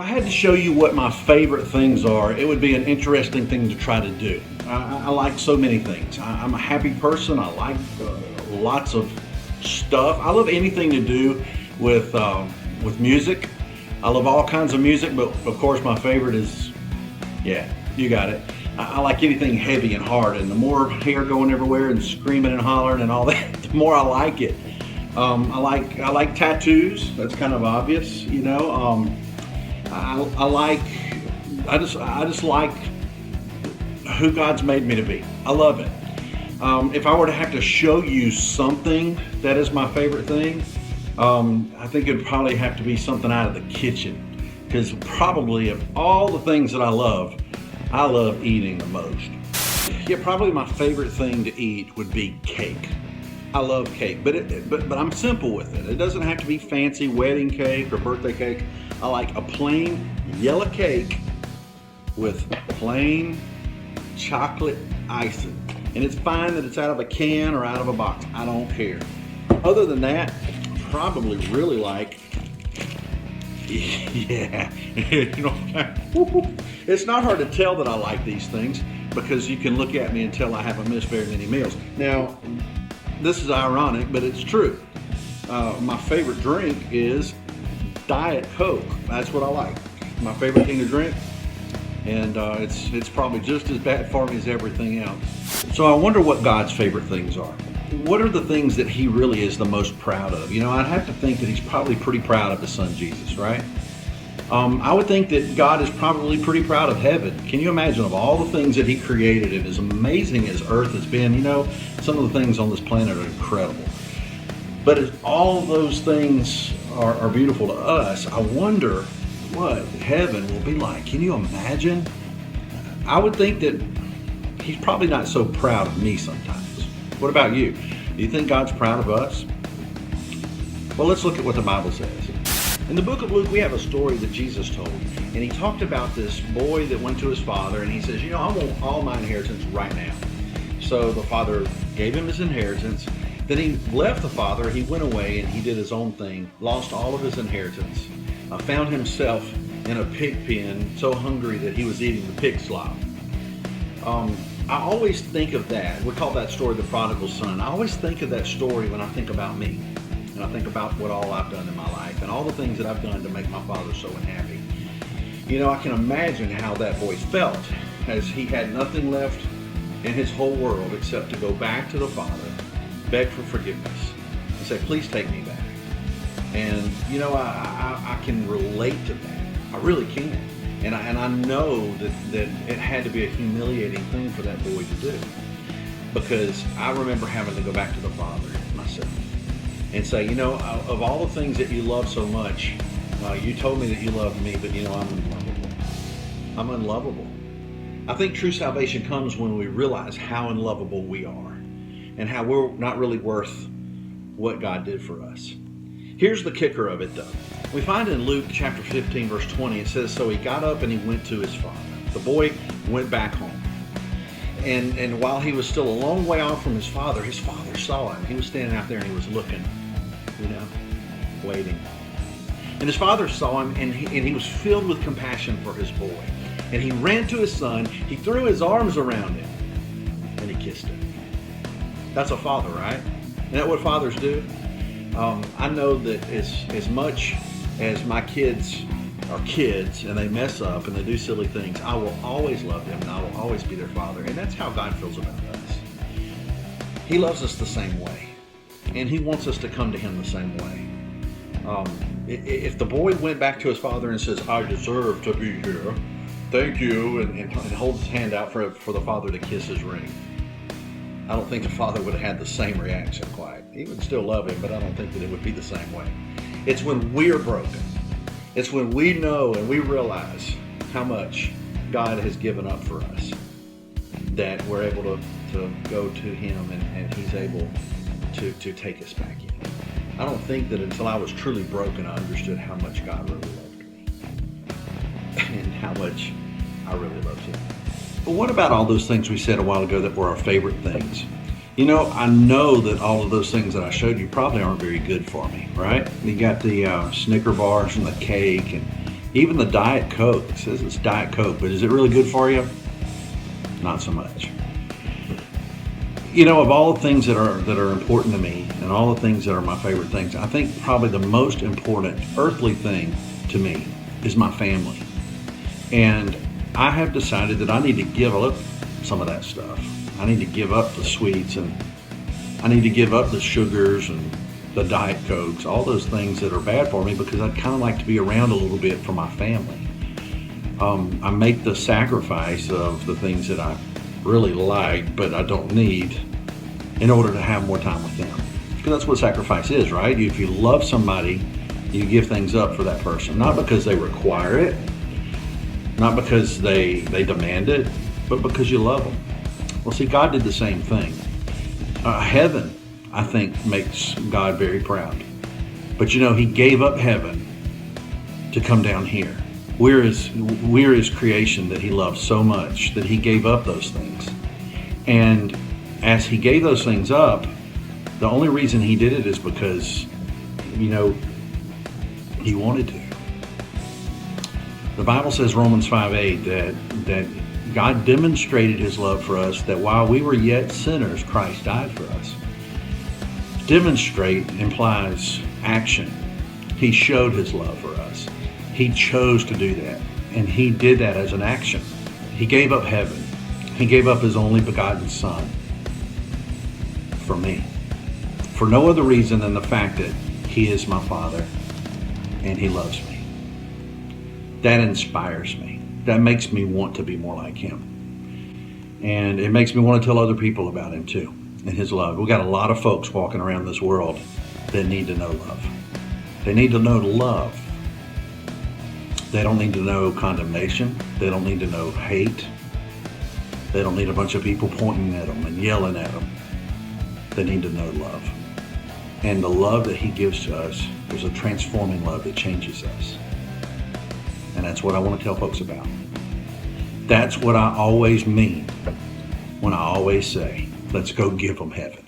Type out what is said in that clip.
I had to show you what my favorite things are, it would be an interesting thing to try to do. I like so many things. I'm a happy person. I like lots of stuff. I love anything to do with music. I love all kinds of music, but of course my favorite is, yeah, you got it. I like anything heavy and hard, and the more hair going everywhere and screaming and hollering and all that, the more I like it. I like tattoos. That's kind of obvious, you know. I just like who God's made me to be. I love it. If I were to have to show you something that is my favorite thing, I think it'd probably have to be something out of the kitchen, because probably of all the things that I love eating the most. Yeah, probably my favorite thing to eat would be cake. I love cake, but I'm simple with it. It doesn't have to be fancy wedding cake or birthday cake. I like a plain yellow cake with plain chocolate icing. And it's fine that it's out of a can or out of a box. I don't care. Other than that, I probably really like, yeah, you know, it's not hard to tell that I like these things because you can look at me and tell I haven't missed very many meals. Now, this is ironic, but it's true. My favorite drink is Diet Coke. That's what I like. My favorite thing to drink, and it's probably just as bad for me as everything else. So I wonder what God's favorite things are. What are the things that he really is the most proud of? You know, I'd have to think that he's probably pretty proud of his son Jesus, right? I would think that God is probably pretty proud of heaven. Can you imagine, of all the things that he created, and as amazing as earth has been, you know, some of the things on this planet are incredible. But as all of those things are beautiful to us, I wonder what heaven will be like. Can you imagine? I would think that he's probably not so proud of me sometimes. What about you? Do you think God's proud of us? Well, let's look at what the Bible says. In the book of Luke, we have a story that Jesus told, and he talked about this boy that went to his father, and he says, you know, I want all my inheritance right now. So the father gave him his inheritance. Then he left the father, he went away, and he did his own thing, lost all of his inheritance, found himself in a pig pen, so hungry that he was eating the pig slop. I always think of that. We call that story the prodigal son. I always think of that story when I think about me. And I think about what all I've done in my life and all the things that I've done to make my father so unhappy. You know, I can imagine how that boy felt as he had nothing left in his whole world except to go back to the father, beg for forgiveness, and say, please take me back. And, you know, I can relate to that. I really can. And I know that it had to be a humiliating thing for that boy to do, because I remember having to go back to the father myself and say, you know, of all the things that you love so much, you told me that you loved me, but you know, I'm unlovable. I'm unlovable. I think true salvation comes when we realize how unlovable we are and how we're not really worth what God did for us. Here's the kicker of it, though. We find in Luke chapter 15, verse 20, it says, so he got up and he went to his father. The boy went back home. And while he was still a long way off from his father saw him. He was standing out there and he was looking, you know, waiting. And his father saw him, and he was filled with compassion for his boy. And he ran to his son, he threw his arms around him, and he kissed him. That's a father, right? Isn't that what fathers do? I know that as much as my kids are kids and they mess up and they do silly things, I will always love them and I will always be their father. And that's how God feels about us. He loves us the same way, and he wants us to come to him the same way. If the boy went back to his father and says, I deserve to be here, thank you, and holds his hand out for the father to kiss his ring, I don't think the father would have had the same reaction quite. He would still love him, but I don't think that it would be the same way. It's when we're broken. It's when we know and we realize how much God has given up for us that we're able to go to him and he's able to take us back in. I don't think that until I was truly broken, I understood how much God really loved me and how much I really loved him. But what about all those things we said a while ago that were our favorite things? You know, I know that all of those things that I showed you probably aren't very good for me, right? You got the Snicker bars and the cake and Even the Diet Coke, it says it's Diet Coke, but is it really good for you? Not so much. You know, of all the things that are important to me and all the things that are my favorite things, I think probably the most important earthly thing to me is my family. And I have decided that I need to give up some of that stuff. I need to give up the sweets, and I need to give up the sugars and the Diet Cokes, all those things that are bad for me, because I'd kind of like to be around a little bit for my family. I make the sacrifice of the things that I really like but I don't need in order to have more time with them. Because that's what sacrifice is, right? If you love somebody, you give things up for that person, not because they require it, not because they demand it, but because you love them. Well, see, God did the same thing. Heaven, I think, makes God very proud. But you know, he gave up heaven to come down here. We're his creation that he loves so much that he gave up those things. And as he gave those things up, the only reason he did it is because, you know, he wanted to. The Bible says, Romans 5:8, that God demonstrated his love for us, that while we were yet sinners, Christ died for us. Demonstrate implies action. He showed his love for us. He chose to do that, and he did that as an action. He gave up heaven. He gave up his only begotten Son for me, for no other reason than the fact that he is my Father and he loves me. That inspires me. That makes me want to be more like him. And it makes me want to tell other people about him too, and his love. We've got a lot of folks walking around this world that need to know love. They need to know love. They don't need to know condemnation. They don't need to know hate. They don't need a bunch of people pointing at them and yelling at them. They need to know love. And the love that he gives to us is a transforming love that changes us. And that's what I want to tell folks about. That's what I always mean when I always say, let's go give them heaven.